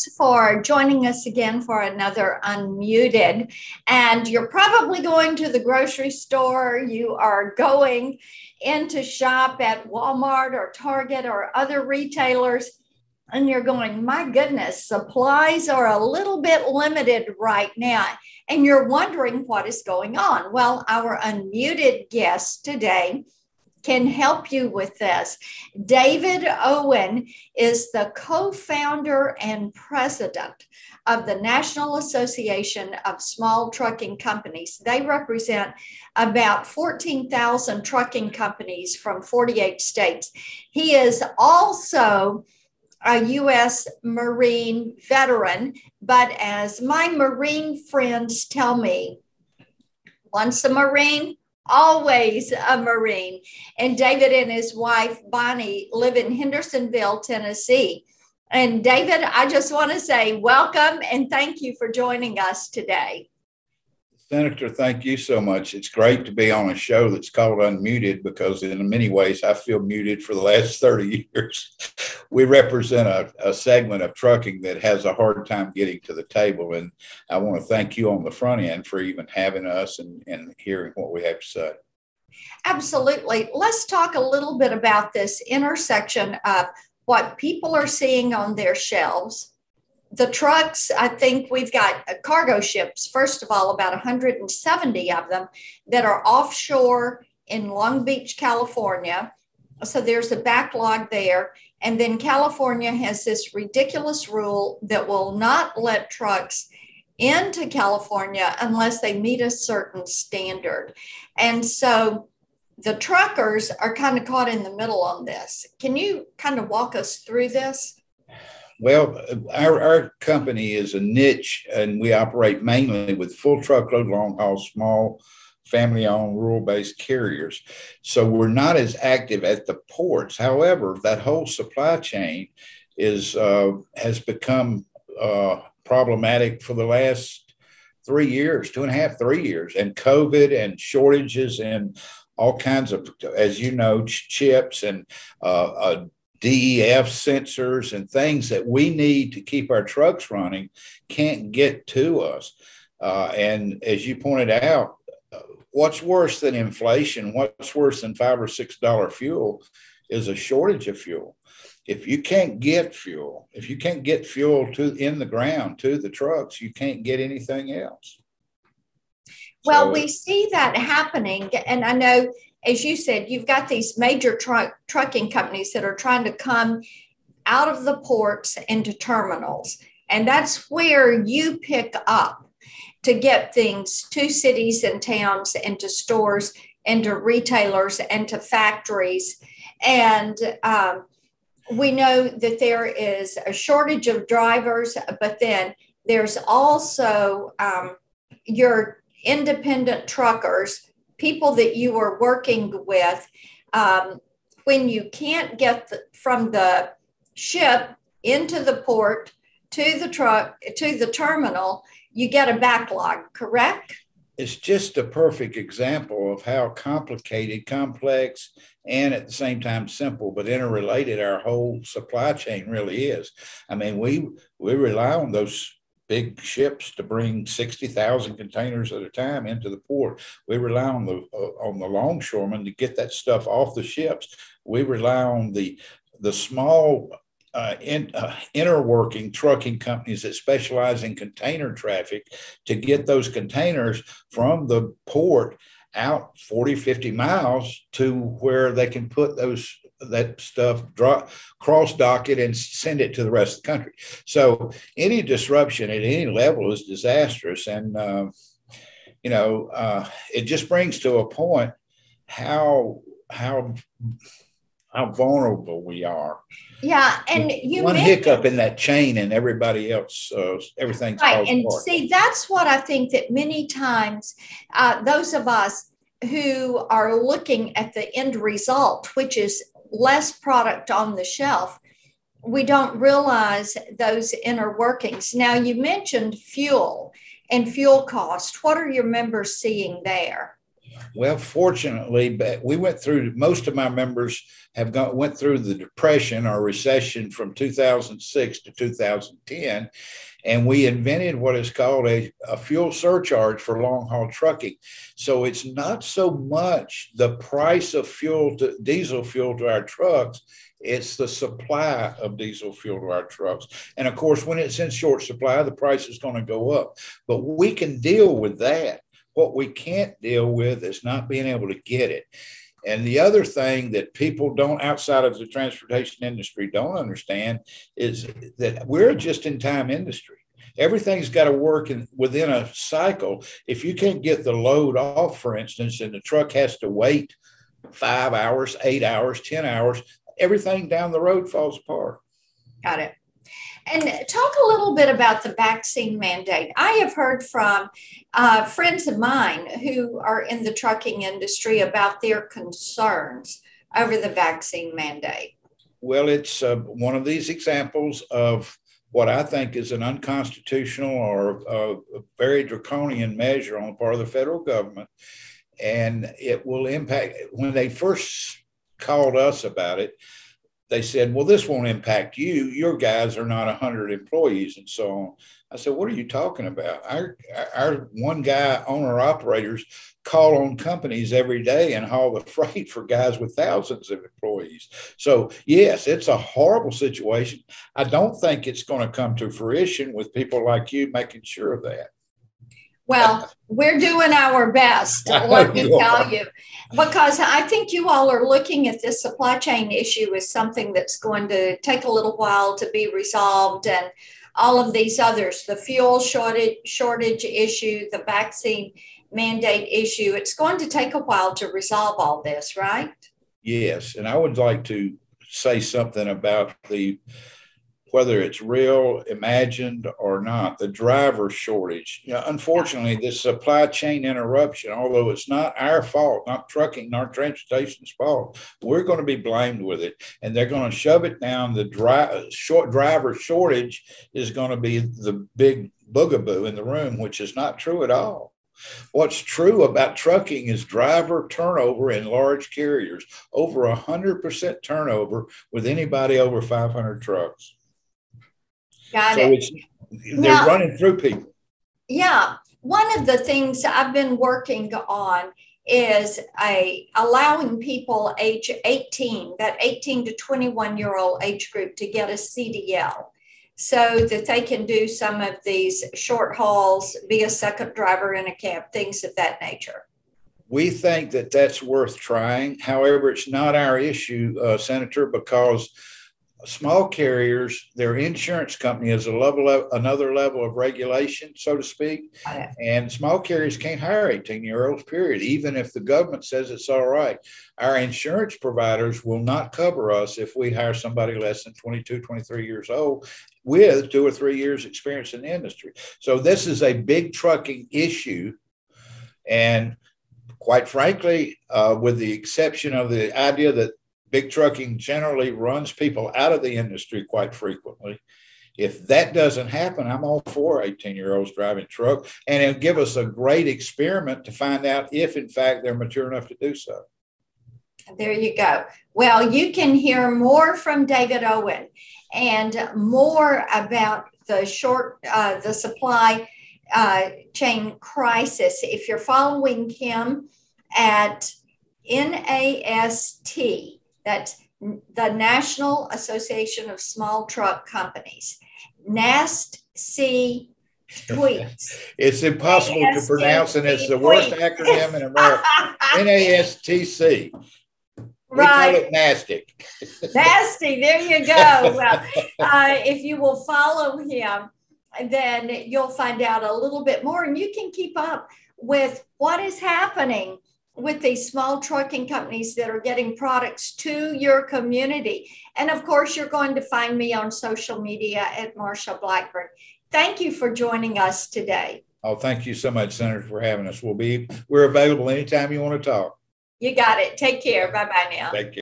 Thanks for joining us again for another Unmuted. And you're probably going to the grocery store. You are going in to shop at Walmart or Target or other retailers. And you're going, my goodness, supplies are a little bit limited right now. And you're wondering what is going on. Well, our unmuted guest today can help you with this. David Owen is the co-founder and president of the National Association of Small Trucking Companies. They represent about 14,000 trucking companies from 48 states. He is also a U.S. Marine veteran, but as my Marine friends tell me, once a Marine, always a Marine. And David and his wife, Bonnie, live in Hendersonville, Tennessee. And David, I just want to say welcome and thank you for joining us today. Senator, thank you so much. It's great to be on a show that's called Unmuted because in many ways I feel muted for the last 30 years. We represent a segment of trucking that has a hard time getting to the table. And I want to thank you on the front end for even having us and hearing what we have to say. Absolutely. Let's talk a little bit about this intersection of what people are seeing on their shelves. The trucks, I think we've got cargo ships, first of all, about 170 of them that are offshore in Long Beach, California. So there's a backlog there. And then California has this ridiculous rule that will not let trucks into California unless they meet a certain standard. And so the truckers are kind of caught in the middle on this. Can you kind of walk us through this? Well, our company is a niche and we operate mainly with full truckload, long haul, small, family-owned, rural-based carriers. So we're not as active at the ports. However, that whole supply chain has become problematic for the last 3 years, 2.5, 3 years, and COVID and shortages and all kinds of, as you know, chips and DEF sensors and things that we need to keep our trucks running can't get to us. And as you pointed out, what's worse than inflation, what's worse than $5 or $6 fuel is a shortage of fuel. If you can't get fuel, in the ground to the trucks, you can't get anything else. Well, we see that happening. And I know, as you said, you've got these major trucking companies that are trying to come out of the ports into terminals. And that's where you pick up to get things to cities and towns and to stores and to retailers and to factories. And we know that there is a shortage of drivers, but then there's also your independent truckers, people that you are working with, when you can't get from the ship into the port to the truck to the terminal, you get a backlog, correct? It's just a perfect example of how complicated, complex, and at the same time simple, but interrelated our whole supply chain really is. I mean, we rely on those big ships to bring 60,000 containers at a time into the port. We rely on the longshoremen to get that stuff off the ships. We rely on the small interworking trucking companies that specialize in container traffic to get those containers from the port out 40, 50 miles to where they can put that stuff, cross dock it and send it to the rest of the country. So any disruption at any level is disastrous. And, it just brings to a point how vulnerable we are. Yeah, and you one hiccup in that chain and everybody else, everything's right. And apart. See, that's what I think that many times those of us who are looking at the end result, which is less product on the shelf, we don't realize those inner workings. Now, you mentioned fuel and fuel cost. What are your members seeing there? Well, fortunately, but we went through, most of my members went through the depression or recession from 2006 to 2010, and we invented what is called a fuel surcharge for long haul trucking. So it's not so much the price of diesel fuel to our trucks, it's the supply of diesel fuel to our trucks. And of course, when it's in short supply, the price is going to go up. But we can deal with that. What we can't deal with is not being able to get it. And the other thing that people don't, outside of the transportation industry, don't understand is that we're a just in time industry. Everything's got to work within a cycle. If you can't get the load off, for instance, and the truck has to wait 5 hours, 8 hours, 10 hours, everything down the road falls apart. Got it. And talk a little bit about the vaccine mandate. I have heard from friends of mine who are in the trucking industry about their concerns over the vaccine mandate. Well, it's one of these examples of what I think is an unconstitutional or a very draconian measure on the part of the federal government. And it will impact, when they first called us about it, they said, well, this won't impact you. Your guys are not 100 employees and so on. I said, what are you talking about? Our one guy owner operators call on companies every day and haul the freight for guys with thousands of employees. So yes, it's a horrible situation. I don't think it's going to come to fruition with people like you making sure of that. Well, we're doing our best, let me tell you, because I think you all are looking at this supply chain issue as something that's going to take a little while to be resolved, and all of these others, the fuel shortage issue, the vaccine mandate issue. It's going to take a while to resolve all this, right? Yes, and I would like to say something about whether it's real, imagined, or not, the driver shortage. Unfortunately, this supply chain interruption, although it's not our fault, not trucking, not transportation's fault, we're going to be blamed with it. And they're going to shove it down. The driver shortage is going to be the big boogaboo in the room, which is not true at all. What's true about trucking is driver turnover in large carriers, over 100% turnover with anybody over 500 trucks. Got it. They're running through people. Yeah. One of the things I've been working on is allowing people age 18, that 18 to 21-year-old age group, to get a CDL so that they can do some of these short hauls, be a second driver in a cab, things of that nature. We think that that's worth trying. However, it's not our issue, Senator, because small carriers, their insurance company is another level of regulation, so to speak. And small carriers can't hire 18-year-olds, period, even if the government says it's all right. Our insurance providers will not cover us if we hire somebody less than 22, 23 years old with 2 or 3 years experience in the industry. So this is a big trucking issue. And quite frankly, with the exception of the idea that big trucking generally runs people out of the industry quite frequently. If that doesn't happen, I'm all for 18-year-olds driving truck, and it'll give us a great experiment to find out if, in fact, they're mature enough to do so. There you go. Well, you can hear more from David Owen and more about the supply chain crisis if you're following him at NAST. That's the National Association of Small Truck Companies. NAST-C tweets. It's impossible to pronounce, and it's the worst acronym in America. NASTC. We call it NASTIC. Nasty, there you go. Well, if you will follow him, then you'll find out a little bit more, and you can keep up with what is happening with these small trucking companies that are getting products to your community. And of course, you're going to find me on social media at Marsha Blackburn. Thank you for joining us today. Oh, thank you so much, Senator, for having us. We're available anytime you want to talk. You got it. Take care. Bye-bye now. Take care.